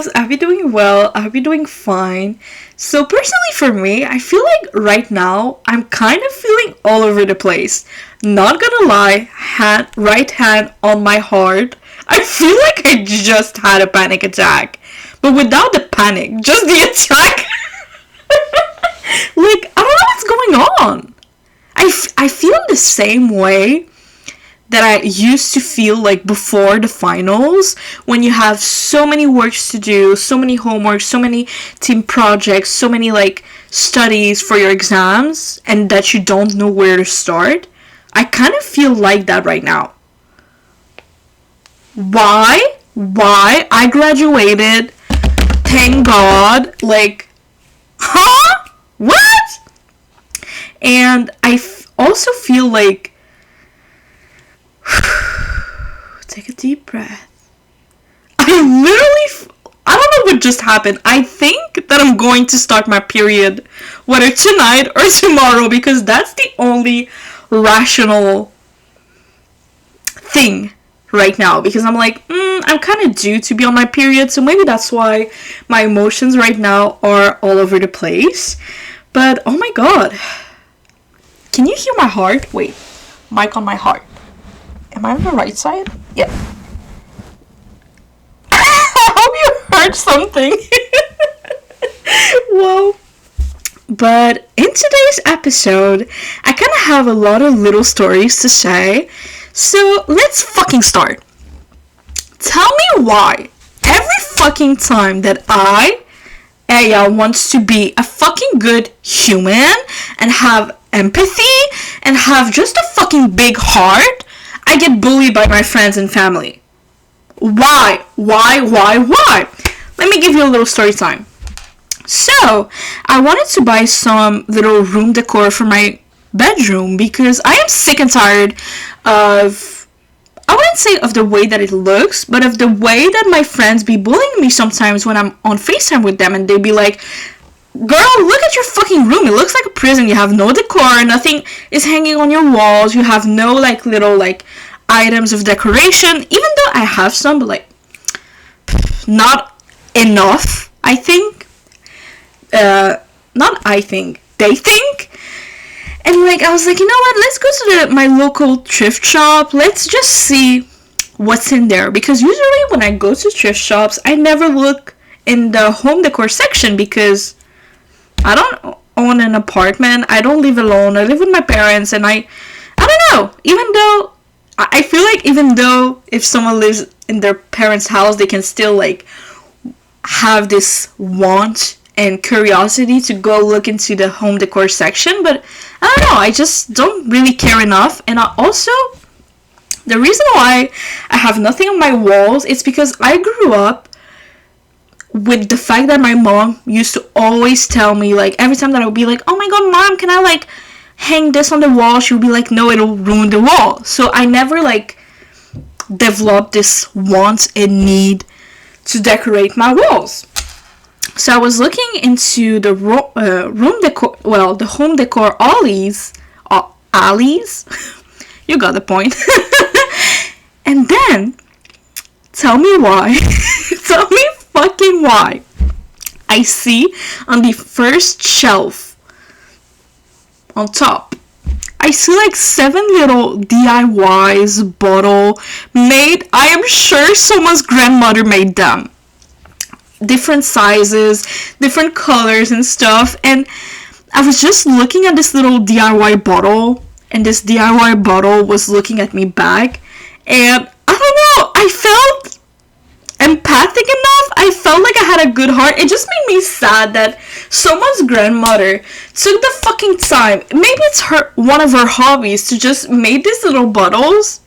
luvs. I'll be doing well. I'll be doing fine. So, personally, for me, I feel like right now I'm kind of feeling all over the place. Not gonna lie, right hand on my heart. I feel like I just had a panic attack. But without the panic, just the attack. Like, I don't know what's going on. I feel the same way that I used to feel like before the finals, when you have so many works to do, so many homework, so many team projects, so many like studies for your exams, and that you don't know where to start. I kind of feel like that right now. Why? I graduated. Thank God. Like, huh? What? And I also feel like take a deep breath. I don't know what just happened. I think that I'm going to start my period, whether tonight or tomorrow, because that's the only rational thing right now. Because I'm like, I'm kind of due to be on my period, so maybe that's why my emotions right now are all over the place. But oh my god. Can you hear my heart? Wait, mic on my heart. Am I on the right side? Yeah. I hope you heard something. Whoa. But in today's episode, I kind of have a lot of little stories to say. So let's fucking start. Tell me why every fucking time that Aya, wants to be a fucking good human and have empathy and have just a fucking big heart, I get bullied by my friends and family. Why? Let me give you a little story time. So, I wanted to buy some little room decor for my bedroom because I am sick and tired of, I wouldn't say of the way that it looks, but of the way that my friends be bullying me sometimes when I'm on FaceTime with them, and they be like, girl, look at your fucking room. It looks like a prison. You have no decor. Nothing is hanging on your walls. You have no, like, little, like, items of decoration. Even though I have some, but, like, not enough, I think. Not I think. They think. And, like, I was like, you know what? Let's go to my local thrift shop. Let's just see what's in there. Because usually when I go to thrift shops, I never look in the home decor section because I don't own an apartment. I don't live alone. I live with my parents, and I don't know. Even though I feel like even though if someone lives in their parents' house, they can still like have this want and curiosity to go look into the home decor section. But I don't know. I just don't really care enough. And I also, the reason why I have nothing on my walls is because I grew up with the fact that my mom used to always tell me, like, every time that I would be like, oh my god, mom, can I, like, hang this on the wall? She would be like, no, it'll ruin the wall. So I never, like, developed this want and need to decorate my walls. So I was looking into the room decor, well, the home decor alleys. You got the point. And then, tell me why. Tell me fucking why. I see on the first shelf on top, I see like 7 little DIYs bottle made. I am sure someone's grandmother made them. Different sizes, different colors and stuff. And I was just looking at this little DIY bottle, and this DIY bottle was looking at me back. And I don't know, I felt empathic enough. I felt like I had a good heart. It just made me sad that someone's grandmother took the fucking time. Maybe it's one of her hobbies to just make these little bottles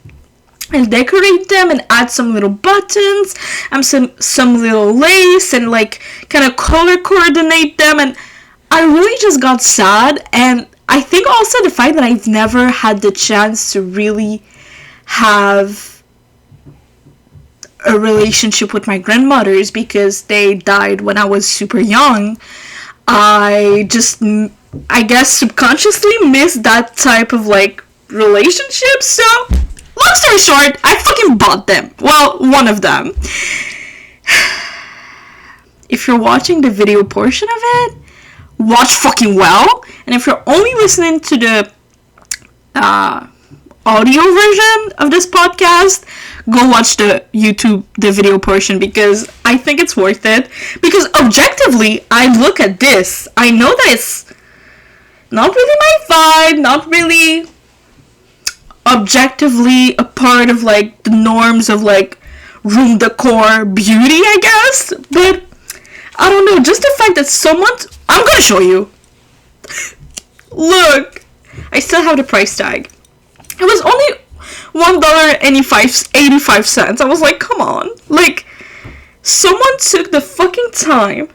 and decorate them and add some little buttons and some little lace and like kind of color coordinate them. And I really just got sad. And I think also the fact that I've never had the chance to really have a relationship with my grandmothers because they died when I was super young. I guess subconsciously missed that type of like relationship. So long story short, I fucking bought them. Well, one of them. if you're watching the video portion of it, watch fucking well. And if you're only listening to the audio version of this podcast, go watch the video portion, because I think it's worth it. Because objectively, I look at this, I know that it's not really my vibe, not really objectively a part of like the norms of like room decor beauty, I guess. But I don't know, just the fact that I'm gonna show you. Look, I still have the price tag. It was only $1.85. I was like, come on. Like, someone took the fucking time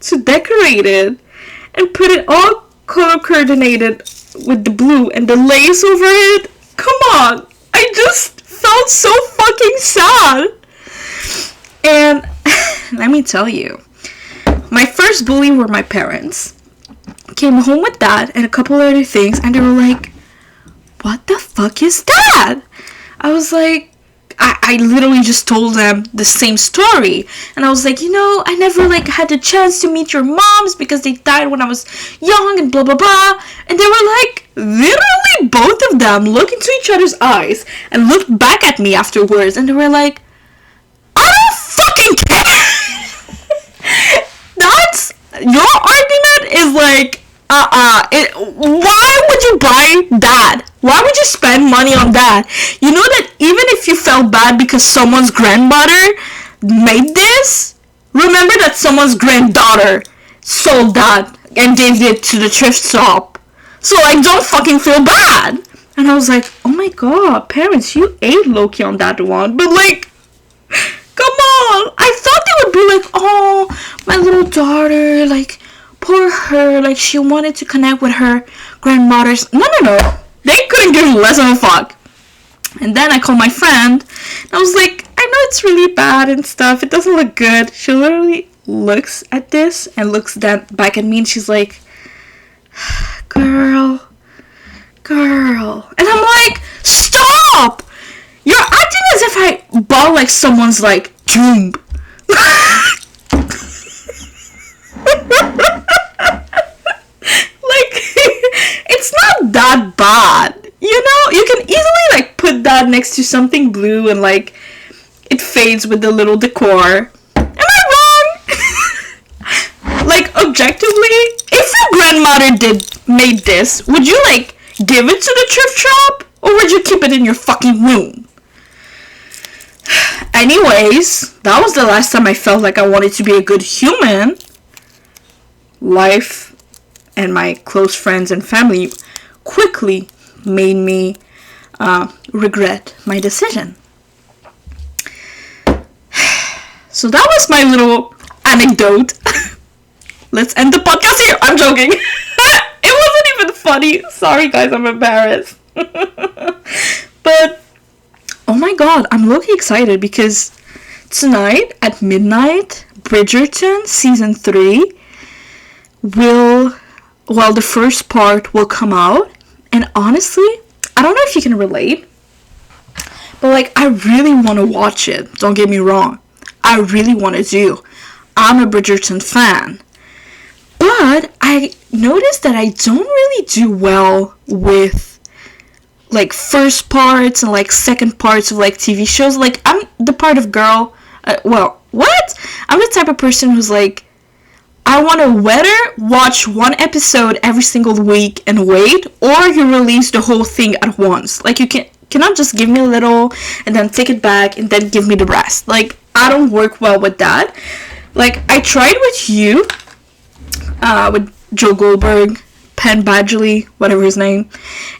to decorate it and put it all color coordinated with the blue and the lace over it. Come on. I just felt so fucking sad. And let me tell you, my first bully were my parents. Came home with that and a couple other things, and they were like, what the fuck is that? I was like, I literally just told them the same story. And I was like, I never like had the chance to meet your moms because they died when I was young and blah blah blah. And they were like, literally both of them looked into each other's eyes and looked back at me afterwards, and they were like, I don't fucking care. That's your argument is like, why would you buy that? Why would you spend money on that? You know that even if you felt bad because someone's grandmother made this, remember that someone's granddaughter sold that and gave it to the thrift shop. So like, don't fucking feel bad. And I was like, oh my god, parents, you ate low-key on that one. But like, come on. I thought they would be like, oh, my little daughter, like, poor her, like, she wanted to connect with her grandmother's. No. They couldn't give less of a fuck. And then I called my friend, and I was like, I know it's really bad and stuff. It doesn't look good. She literally looks at this and looks back at me, and she's like, girl. And I'm like, stop! You're acting as if I bought, like, someone's, like, tomb. Like, it's not that bad, you can easily like put that next to something blue and like it fades with the little decor. Am I wrong? Like, objectively, if your grandmother made this, would you like give it to the thrift shop, or would you keep it in your fucking room? Anyways, that was the last time I felt like I wanted to be a good human. Life and my close friends and family quickly made me regret my decision. So that was my little anecdote. Let's end the podcast here. I'm joking. It wasn't even funny. Sorry guys, I'm embarrassed. But oh my god, I'm low-key excited because tonight at midnight, Bridgerton season 3 the first part will come out. And honestly, I don't know if you can relate, but like, I really want to watch it. Don't get me wrong. I really want to do. I'm a Bridgerton fan. But I noticed that I don't really do well with like first parts and like second parts of like TV shows. Like, I'm the part of girl, what? I'm the type of person who's like, I want to whether watch one episode every single week and wait, or you release the whole thing at once. Like, you cannot just give me a little and then take it back and then give me the rest. Like, I don't work well with that. Like, I tried with you, with Joe Goldberg, Penn Badgley, whatever his name.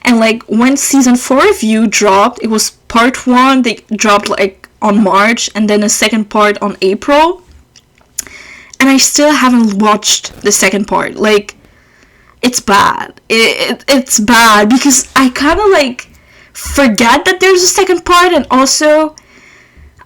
And like, when season 4 of You dropped, it was part 1, they dropped like on March, and then a second part on April. And I still haven't watched the second part. Like, it's bad. It's bad because I kind of like forget that there's a second part, and also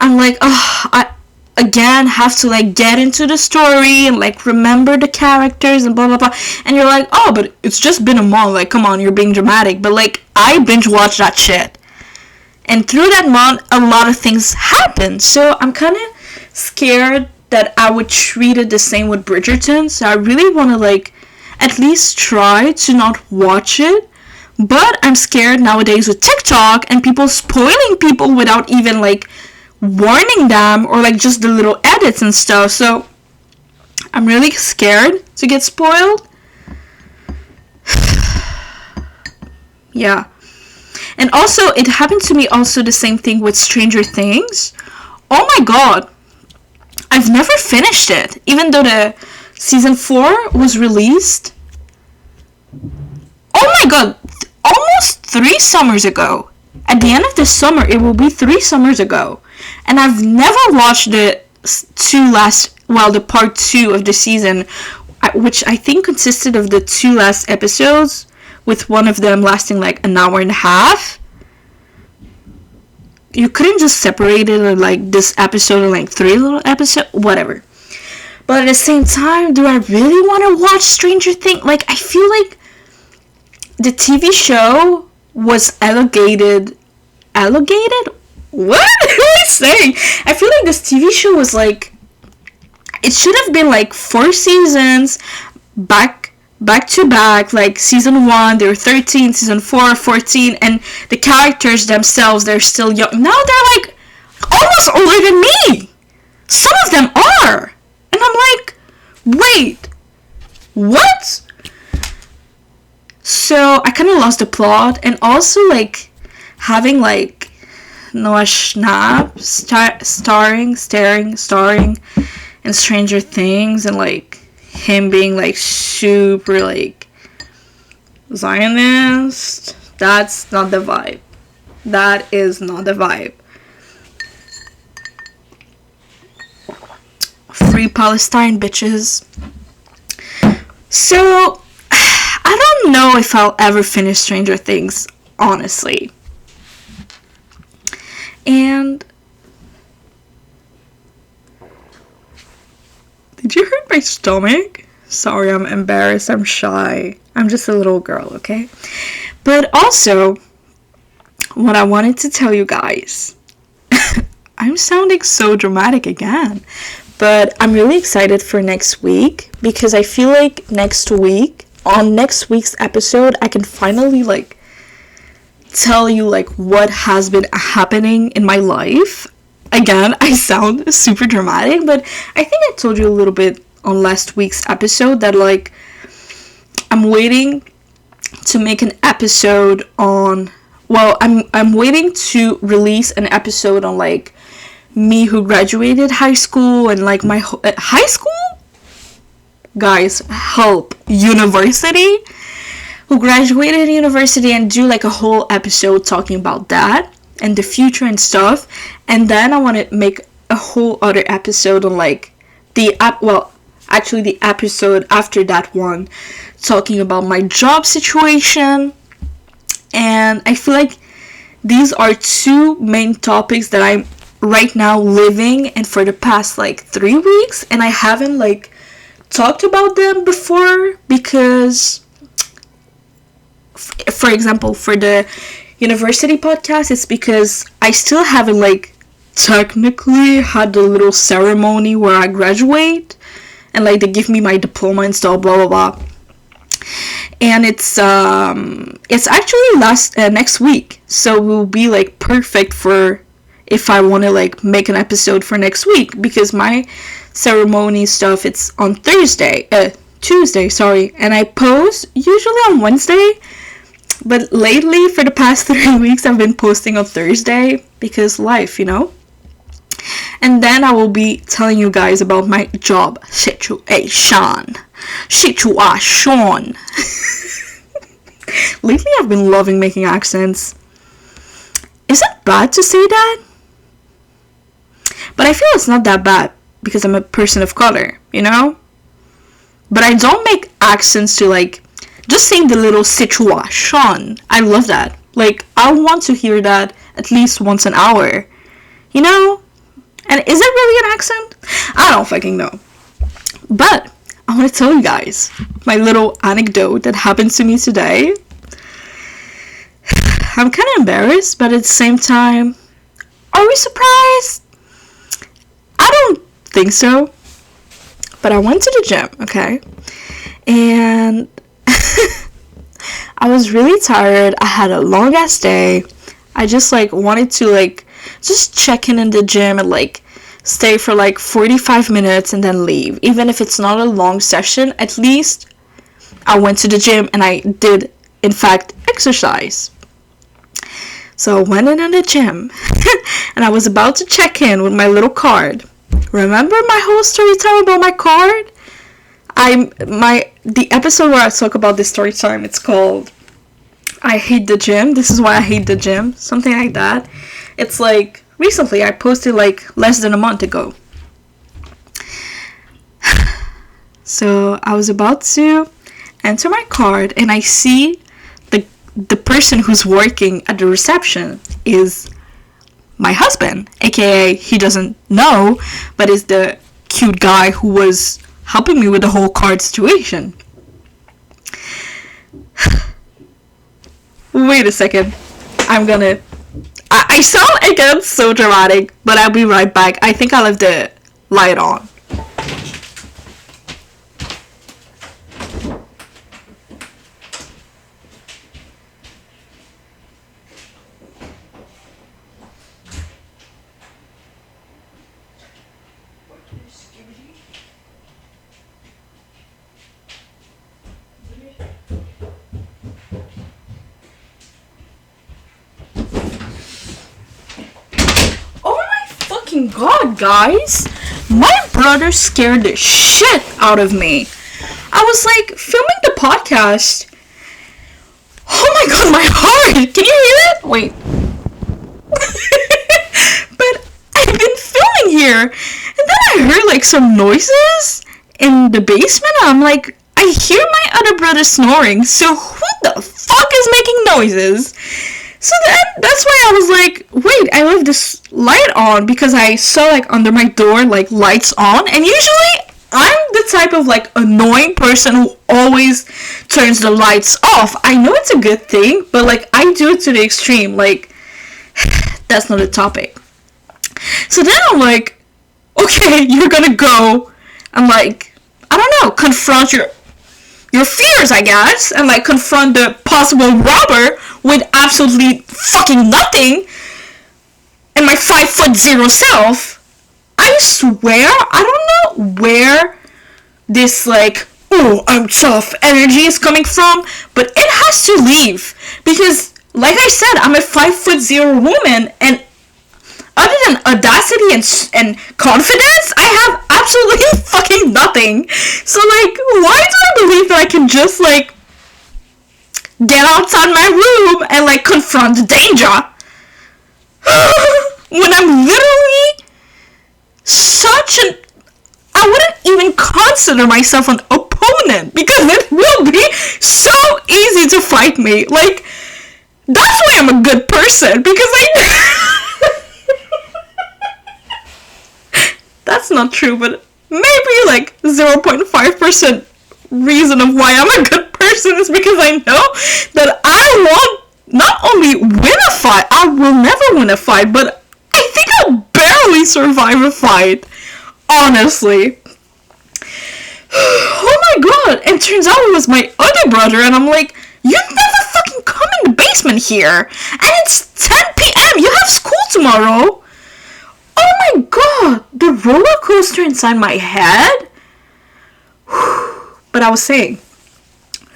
I'm like, I again have to like get into the story and like remember the characters and blah blah blah. And you're like, oh, but it's just been a month. Like, come on, you're being dramatic. But like, I binge watched that shit, and through that month, a lot of things happened. So I'm kind of scared that I would treat it the same with Bridgerton. So I really want to like at least try to not watch it. But I'm scared nowadays with TikTok and people spoiling people without even like warning them, or like just the little edits and stuff. So I'm really scared to get spoiled. Yeah. And also, it happened to me also the same thing with Stranger Things. Oh my god. I've never finished it. Even though the season 4 was released. Oh my god. Almost 3 summers ago. At the end of this summer, it will be 3 summers ago. And I've never watched the part 2 of the season, which I think consisted of the 2 last episodes, with one of them lasting like an hour and a half. You couldn't just separate it or like this episode or like 3 little episodes, whatever. But at the same time, do I really want to watch Stranger Things? Like, I feel like the TV show was allocated? What am I saying? I feel like this TV show was like, it should have been like 4 seasons, back to back, like season 1 they were 13, season 4 14, and the characters themselves, they're still young. Now they're like almost older than me. Some of them are. And I'm like, wait, what? So I kind of lost the plot. And also like having like Noah Schnapp starring in Stranger Things, and like him being like super like Zionist, that's not the vibe. That is not the vibe. Free Palestine, bitches. So I don't know if I'll ever finish Stranger Things, honestly. And did you hurt my stomach? Sorry, I'm embarrassed. I'm shy. I'm just a little girl, okay? But also, what I wanted to tell you guys, I'm sounding so dramatic again, but I'm really excited for next week, because I feel like on next week's episode, I can finally like tell you like what has been happening in my life. Again, I sound super dramatic, but I think I told you a little bit on last week's episode that like I'm waiting to make an episode on, well, I'm waiting to release an episode on like me who graduated high school, and like my high school? Guys, help. University? Who graduated university, and do like a whole episode talking about that and the future and stuff. And then I want to make a whole other episode on like the episode after that one, talking about my job situation. And I feel like these are 2 main topics that I'm right now living and for the past like 3 weeks, and I haven't like talked about them before, because for example, for the university podcast, it's because I still haven't like technically had the little ceremony where I graduate and like they give me my diploma and stuff, blah blah blah. And it's actually next week, so it will be like perfect for if I want to like make an episode for next week, because my ceremony stuff, it's on Tuesday, sorry, and I post usually on Wednesday. But lately, for the past 3 weeks, I've been posting on Thursday, because life, you know? And then I will be telling you guys about my job situation. Lately, I've been loving making accents. Is it bad to say that? But I feel it's not that bad, because I'm a person of color, you know? But I don't make accents to like just saying the little situation. I love that. Like, I want to hear that at least once an hour. You know? And is it really an accent? I don't fucking know. But I want to tell you guys my little anecdote that happened to me today. I'm kind of embarrassed, but at the same time, are we surprised? I don't think so. But I went to the gym, okay? And I was really tired. I had a long ass day. I just like wanted to like just check in the gym and like stay for like 45 minutes and then leave. Even if it's not a long session, at least I went to the gym and I did in fact exercise. So I went in the gym and I was about to check in with my little card. Remember my whole story time about my card? The episode where I talk about this story time, it's called I Hate the Gym. This is why I hate the gym. Something like that. It's like recently I posted like less than a month ago. So I was about to enter my card and I see the person who's working at the reception is my husband, aka he doesn't know, but is the cute guy who was helping me with the whole card situation. Wait a second. I sound again so dramatic, but I'll be right back. I think I left the light on. God, guys, my brother scared the shit out of me. I was like filming the podcast. Oh my god, my heart! Can you hear it? Wait. But I've been filming here, and then I heard like some noises in the basement. I'm like, I hear my other brother snoring. So who the fuck is making noises? So then, that's why I was like, wait, I left this light on because I saw, like, under my door, like, lights on. And usually, I'm the type of, like, annoying person who always turns the lights off. I know it's a good thing, but, like, I do it to the extreme. Like, that's not the topic. So then I'm like, okay, you're gonna go and, like, I don't know, confront your fears, I guess, and like confront the possible robber with absolutely fucking nothing and my 5'0" self. I swear, I don't know where this like, oh, I'm tough energy is coming from, but it has to leave because, like I said, I'm a 5'0" woman, and other than audacity and confidence, I have absolutely fucking nothing. So, like, why do I believe that I can just, like, get outside my room and, like, confront the danger? When I'm literally such an... I wouldn't even consider myself an opponent because it will be so easy to fight me. Like, that's why I'm a good person, because that's not true, but maybe like 0.5% reason of why I'm a good person is because I know that I won't not only win a fight, I will never win a fight, but I think I'll barely survive a fight. Honestly. Oh my god. And turns out it was my other brother, and I'm like, you never fucking come in the basement here. And it's 10 p.m. You have school tomorrow. Oh my god. The roller coaster inside my head. But I was saying,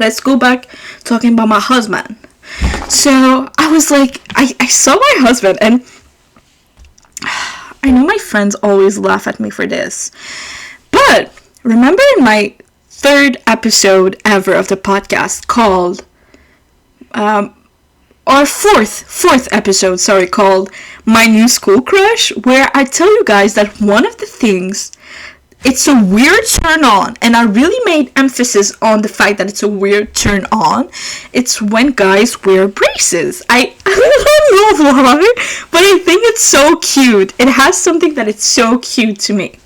let's go back talking about my husband. So I was like, I saw my husband, and I know my friends always laugh at me for this, but remember in my third episode ever of the podcast called, or fourth episode, sorry, called My New School Crush, where I tell you guys that one of the things, it's a weird turn on, and I really made emphasis on the fact that it's a weird turn on. It's when guys wear braces. I don't know why, but I think it's so cute. It has something that it's so cute to me.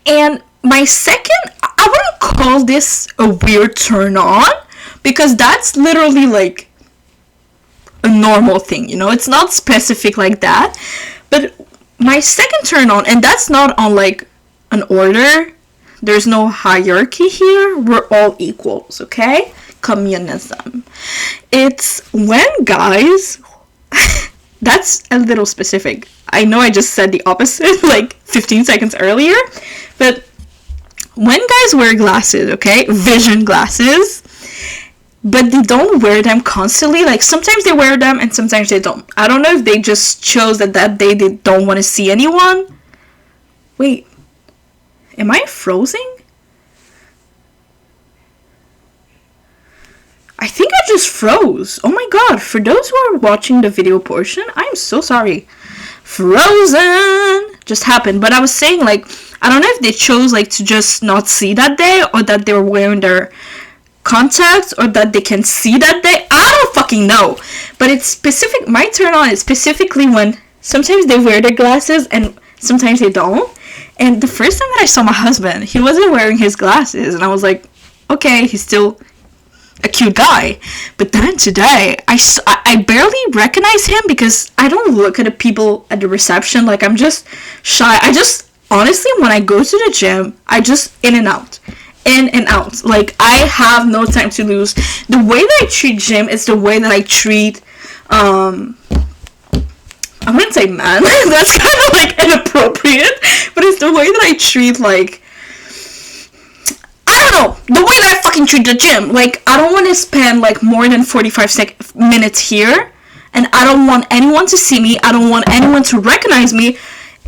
And my second, I wouldn't call this a weird turn on, because that's literally like a normal thing, you know? It's not specific like that. But my second turn on, and that's not on like an order, There's no hierarchy here. We're all equals, okay? Communism. It's when guys... That's a little specific. I know I just said the opposite like 15 seconds earlier, but when guys wear glasses, okay? Vision glasses, but they don't wear them constantly. Like, sometimes they wear them and sometimes they don't. I don't know if they just chose that day they don't want to see anyone. Wait, am I frozen? I think I just froze. Oh my god, for those who are watching the video portion, I'm so sorry. Frozen just happened. But I was saying, like, I don't know if they chose, like, to just not see that day, or that they were wearing their contacts, or that they can see that day. I don't fucking know. But it's specific. My turn on is specifically when sometimes they wear their glasses and sometimes they don't. And the first time that I saw my husband, he wasn't wearing his glasses, and I was like, okay, he's still a cute guy. But then today, I barely recognize him because I don't look at the people at the reception. Like, I'm just shy. I just, honestly, when I go to the gym, I just in and out. Like, I have no time to lose. The way that I treat gym is the way that I treat, I wouldn't say man. That's kind of, like, inappropriate. But it's the way that I treat, like, I don't know, the way that I fucking treat the gym. Like, I don't want to spend, like, more than 45 minutes here, and I don't want anyone to see me. I don't want anyone to recognize me,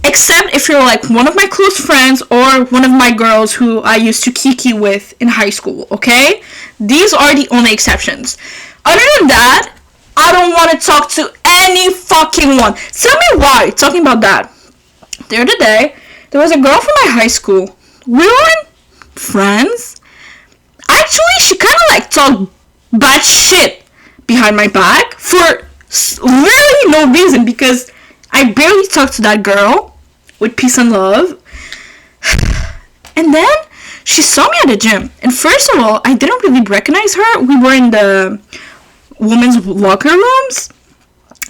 except if you're, like, one of my close friends or one of my girls who I used to kiki with in high school, okay? These are the only exceptions. Other than that, I don't want to talk to any fucking one. Tell me why. Talking about that, the other day, there was a girl from my high school. We weren't friends. Actually, she kind of, like, talked bad shit behind my back for literally no reason, because I barely talked to that girl with peace and love. And then she saw me at the gym, and first of all, I didn't really recognize her. We were in the women's locker rooms,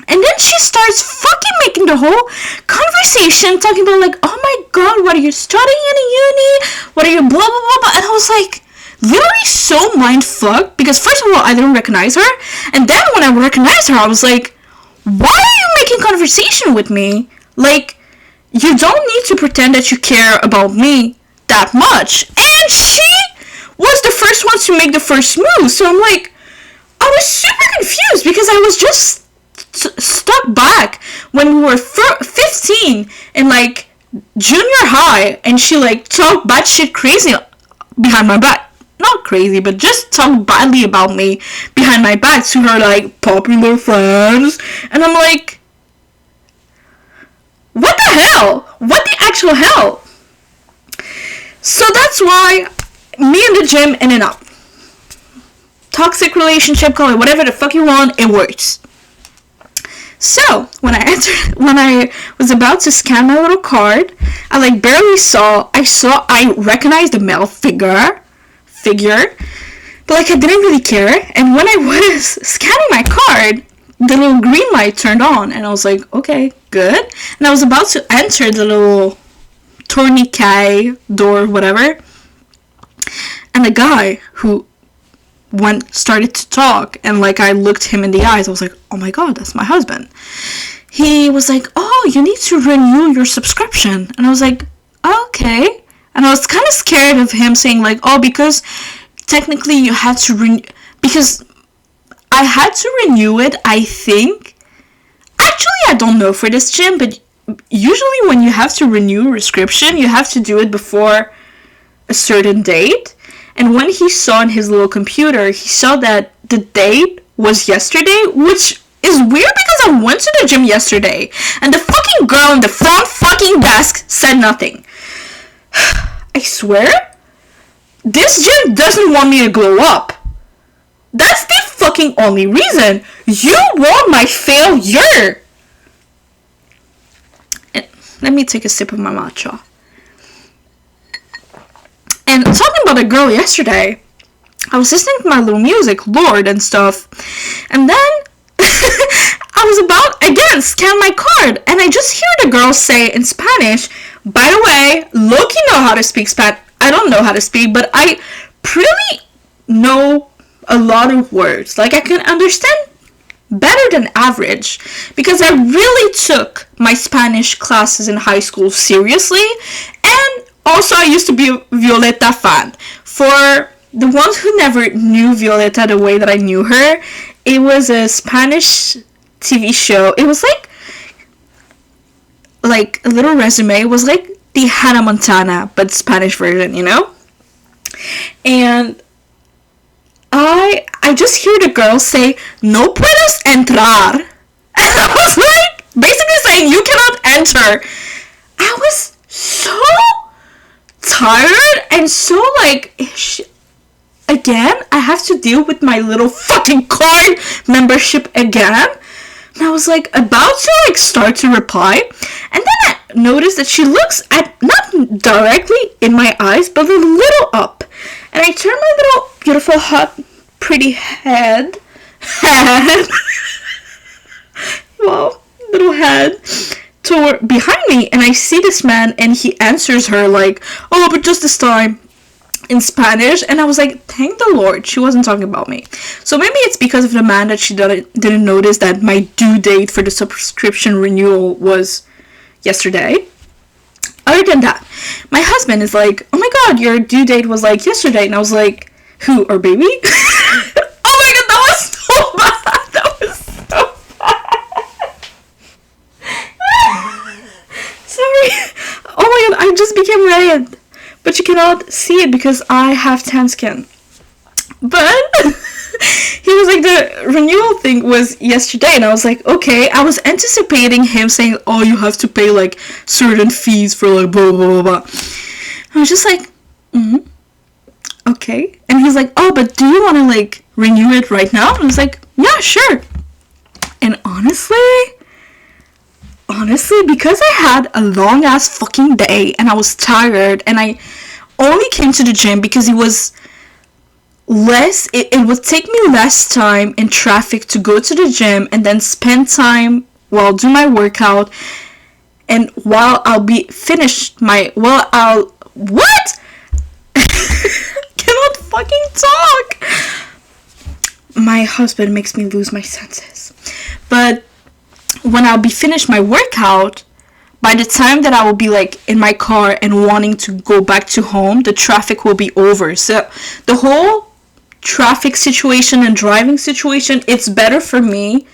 and then she starts fucking making the whole conversation, talking about, like, oh my god, what are you studying in a uni? What are you blah blah blah blah? And I was like, literally so mind fucked, because first of all, I didn't recognize her, and then when I recognized her, I was like, why are you making conversation with me? Like, you don't need to pretend that you care about me that much. And she was the first one to make the first move, so I'm like, I was super confused because I was just stuck back when we were 15 in, like, junior high, and she, like, talked bad shit crazy behind my back. Not crazy, but just talked badly about me behind my back to her, like, popular friends. And I'm like, what the hell? What the actual hell? So that's why me and the gym in and out. Toxic relationship, call it whatever the fuck you want, it works. So, when I was about to scan my little card, I, like, barely I recognized the male figure, but, like, I didn't really care. And when I was scanning my card, the little green light turned on, and I was like, okay, good. And I was about to enter the little tourniquet door, whatever, and the guy who started to talk, and, like, I looked him in the eyes. I was like, oh my god, that's my husband. He was like, oh, you need to renew your subscription. And I was like, okay. And I was kind of scared of him saying, like, oh, because technically you had to renew, because I had to renew it, I think. Actually, I don't know for this gym, but usually when you have to renew a prescription, you have to do it before a certain date. And when he saw in his little computer, he saw that the date was yesterday, which is weird because I went to the gym yesterday, and the fucking girl in the front fucking desk said nothing. I swear, this gym doesn't want me to glow up. That's the fucking only reason. You want my failure. And let me take a sip of my matcha. And talking about a girl yesterday, I was listening to my little music, Lord and stuff, and then I was about, again, scan my card, and I just hear the girl say in Spanish, by the way, Loki know how to speak Spanish. I don't know how to speak, but I pretty know a lot of words. Like, I can understand better than average because I really took my Spanish classes in high school seriously, and also I used to be a Violeta fan. For the ones who never knew Violeta the way that I knew her, it was a Spanish TV show. It was like a little resume. It was like the Hannah Montana but Spanish version, you know? And I just hear the girl say, "No puedes entrar." And I was like, basically saying, "You cannot enter." I was so tired and so like, again, I have to deal with my little fucking card membership again. And I was like about to like start to reply, and then I noticed that she looks at, not directly in my eyes, but a little up. And I turned my little beautiful hot pretty head well, little head toward behind me, and I see this man, and he answers her like, "Oh, but just this time," in Spanish. And I was like, thank the Lord she wasn't talking about me. So maybe it's because of the man that she didn't notice that my due date for the subscription renewal was yesterday. Other than that, my husband is like, "Oh my god, your due date was like yesterday." And I was like, "Who, our baby?" Oh my god, that was so bad. That was so bad. Sorry. Oh my god, I just became red. But you cannot see it because I have tan skin. But he was like, the renewal thing was yesterday, and I was like, okay. I was anticipating him saying, "Oh, you have to pay like certain fees for like blah blah blah blah." I was just like, okay. And he's like, "Oh, but do you want to like renew it right now?" And I was like, "Yeah, sure." And honestly, because I had a long ass fucking day and I was tired, and I only came to the gym because it was it would take me less time in traffic to go to the gym and then spend time while do my workout, and while I'll be finished what? Cannot fucking talk. My husband makes me lose my senses. But when I'll be finished my workout, by the time that I will be like in my car and wanting to go back to home, the traffic will be over. So the whole traffic situation and driving situation, it's better for me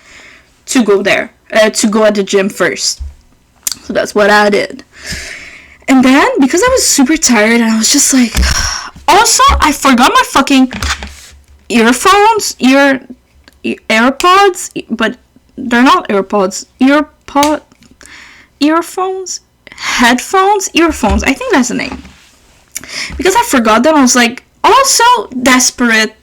to go there, to go at the gym first. So that's what I did. And then, because I was super tired and I was just like, also I forgot my fucking earphones, AirPods, but they're not AirPods, earphones, earphones, I think that's the name. Because I forgot them, I was like, also desperate,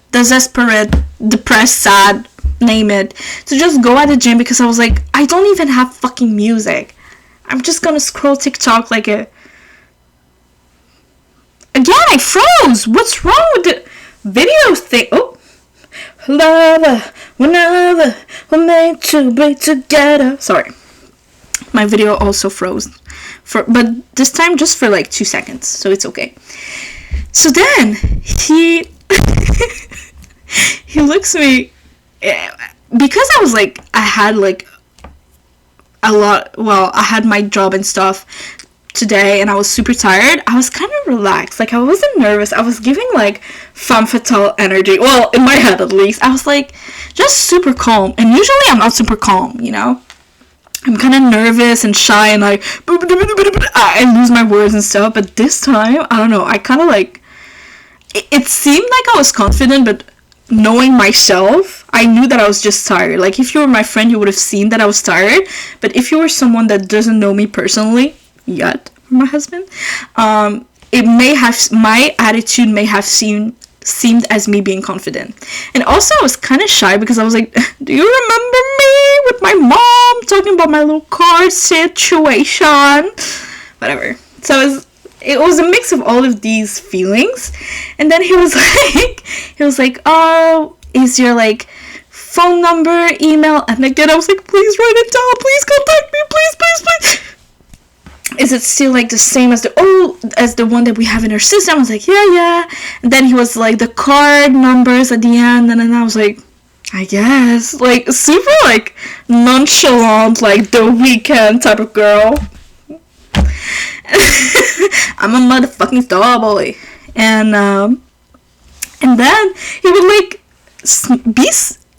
depressed, sad, name it, to just go at the gym, because I was like, I don't even have fucking music. I'm just gonna scroll TikTok like a... Again, I froze! What's wrong with the video thing? Oh! Lover, whenever we're made to be together. Sorry. My video also froze. But this time just for like 2 seconds, so it's okay. So then, he looks at me, because I was like, I had like I had my job and stuff today, and I was super tired. I was kind of relaxed, like I wasn't nervous. I was giving like femme fatale energy, well, in my head at least. I was like just super calm, and usually I'm not super calm, you know. I'm kind of nervous and shy, and I lose my words and stuff. But this time, I don't know, I kind of like, it seemed like I was confident, but knowing myself, I knew that I was just tired. Like, if you were my friend, you would have seen that I was tired. But if you were someone that doesn't know me personally yet, my husband, my attitude may have seemed as me being confident. And also, I was kind of shy because I was like, do you remember me with my mom talking about my little car situation? Whatever. So it was a mix of all of these feelings. And then he was like, oh, is your like phone number, email? And again, I was like, please write it down, please contact me, please. is it still like the same as the one that we have in our system? I was like, yeah. And then he was like, the card numbers at the end, and then I was like, I guess. Like, super like nonchalant, like The Weeknd type of girl. I'm a motherfucking star boy. And then he would like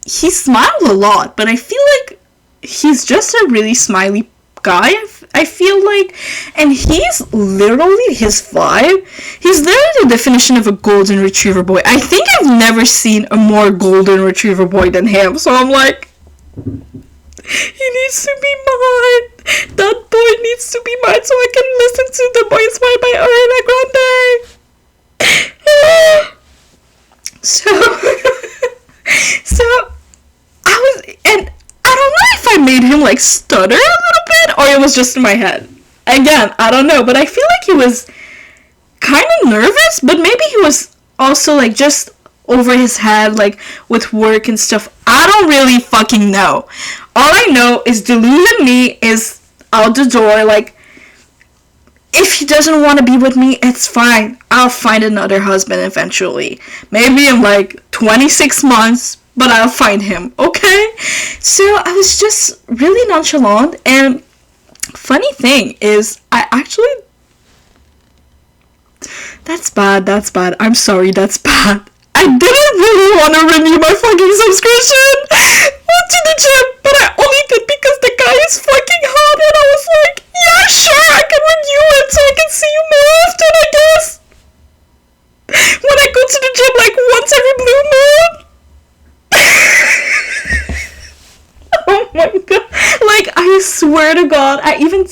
he smiled a lot, but I feel like he's just a really smiley guy, I feel like. And he's literally, his vibe, he's literally the definition of a golden retriever boy. I think I've never seen a more golden retriever boy than him. So I'm like, he needs to be mine. That boy needs to be mine so I can listen to The Boy Inspired by Ariana Grande. So I was, and I don't know if I made him like stutter a little bit or it was just in my head. Again, I don't know, but I feel like he was kind of nervous, but maybe he was also like just over his head, like with work and stuff. I don't really fucking know. All I know is Delulu and me is out the door. Like, if he doesn't want to be with me, it's fine. I'll find another husband eventually. Maybe in like 26 months, but I'll find him, okay? So I was just really nonchalant, and funny thing is, I actually... That's bad. I'm sorry, that's bad. I didn't really want to renew my fucking subscription to the gym, but I only did because the guy is fucking hot, and I was like, yeah, sure, I can renew it so I can see you more often, I guess. When I go to the gym like once every blue moon. Oh my god. Like, I swear to God, I even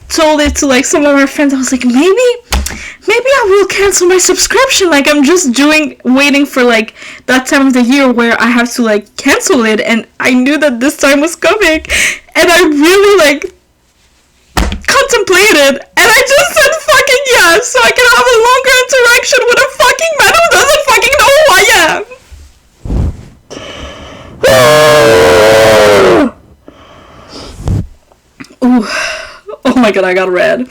told it to like some of our friends. I was like, maybe I will cancel my subscription. Like, I'm just waiting for like that time of the year where I have to like cancel it, and I knew that this time was coming, and I really like contemplated, and I just said fucking yes so I can have a longer interaction with a fucking man who doesn't fucking know who I am. Ooh. Oh my god, I got red.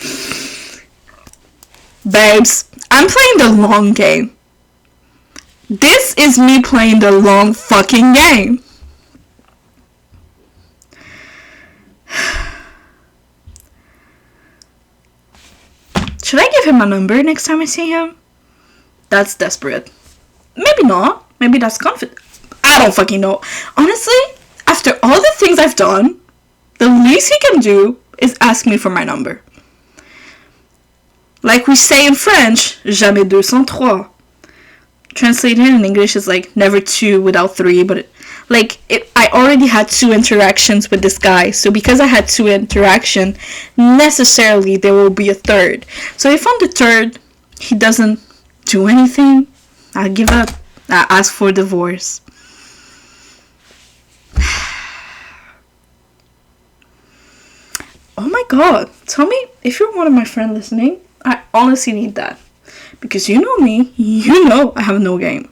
Babes, I'm playing the long game. This is me playing the long fucking game. Should I give him a number next time I see him? That's desperate. Maybe not. Maybe that's confident. I don't fucking know. Honestly, after all the things I've done, the least he can do is ask me for my number. Like we say in French, jamais deux sans trois. Translated in English is like never two without three, but I already had 2 interactions with this guy, so because I had 2 interactions, necessarily there will be a third. So if on the third he doesn't do anything, I'll give up. I ask for divorce. Oh my god, tell me if you're one of my friends listening. I honestly need that, because you know me, you know I have no game.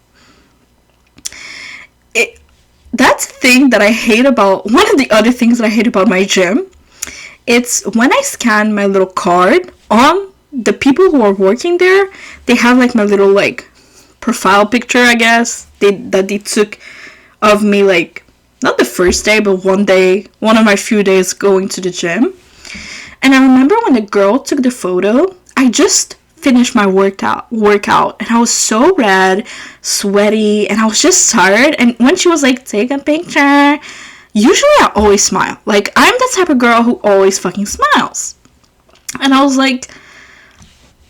That's the thing that I hate about, one of the other things that I hate about my gym, it's when I scan my little card, on the people who are working there, they have like my little like profile picture, I guess, that they took of me, like, not the first day, but one of my few days going to the gym. And I remember when the girl took the photo, I just finished my workout, and I was so red, sweaty, and I was just tired. And when she was like, take a picture, usually I always smile. Like, I'm the type of girl who always fucking smiles. And I was like,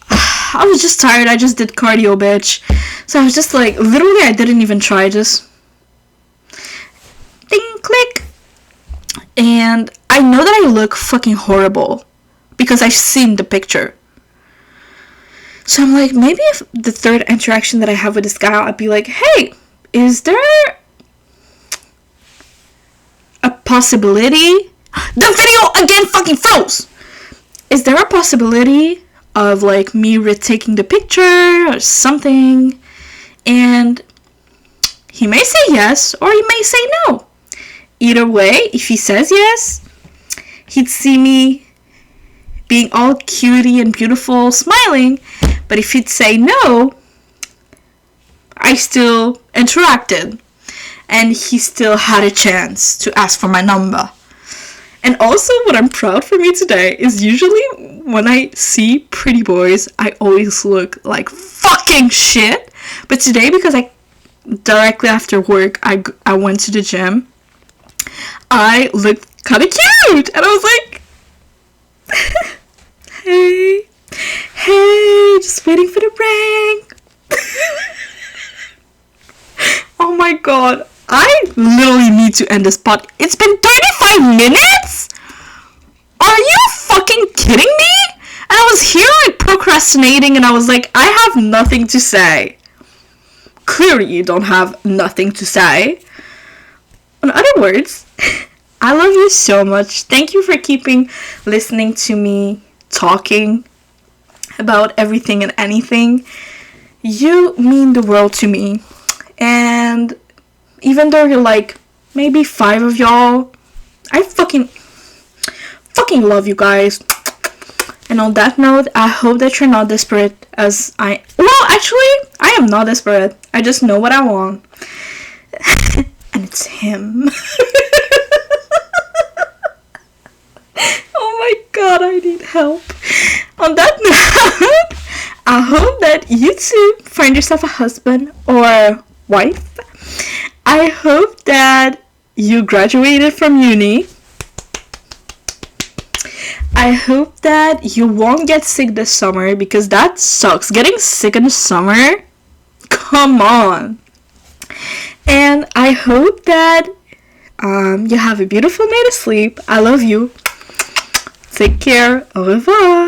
I was just tired. I just did cardio, bitch. So I was just like, literally, I didn't even try. Just ding, click. And I know that I look fucking horrible because I've seen the picture. So I'm like, maybe if the third interaction that I have with this guy, I'd be like, hey, is there a possibility? The video again fucking froze. Is there a possibility of like me retaking the picture or something? And he may say yes or he may say no. Either way, if he says yes, he'd see me being all cutie and beautiful, smiling. But if he'd say no, I still interacted. And he still had a chance to ask for my number. And also, what I'm proud for me today is usually when I see pretty boys, I always look like fucking shit. But today, because I directly after work, I went to the gym, I looked kind of cute. And I was like, hey, just waiting for the ring. Oh my god. I literally need to end this pod. It's been 35 minutes? Are you fucking kidding me? And I was here like procrastinating and I was like, I have nothing to say. Clearly you don't have nothing to say. In other words, I love you so much. Thank you for keeping listening to me talking about everything and anything. You mean the world to me. And even though you're like maybe 5 of y'all, I fucking love you guys. And on that note, I hope that you're not desperate as I... Well, actually, I am not desperate. I just know what I want. And it's him. Oh my god, I need help. On that note, I hope that you too find yourself a husband or wife. I hope that you graduated from uni. I hope that you won't get sick this summer because that sucks. Getting sick in the summer? Come on. And I hope that you have a beautiful night of sleep. I love you. Take care. Au revoir.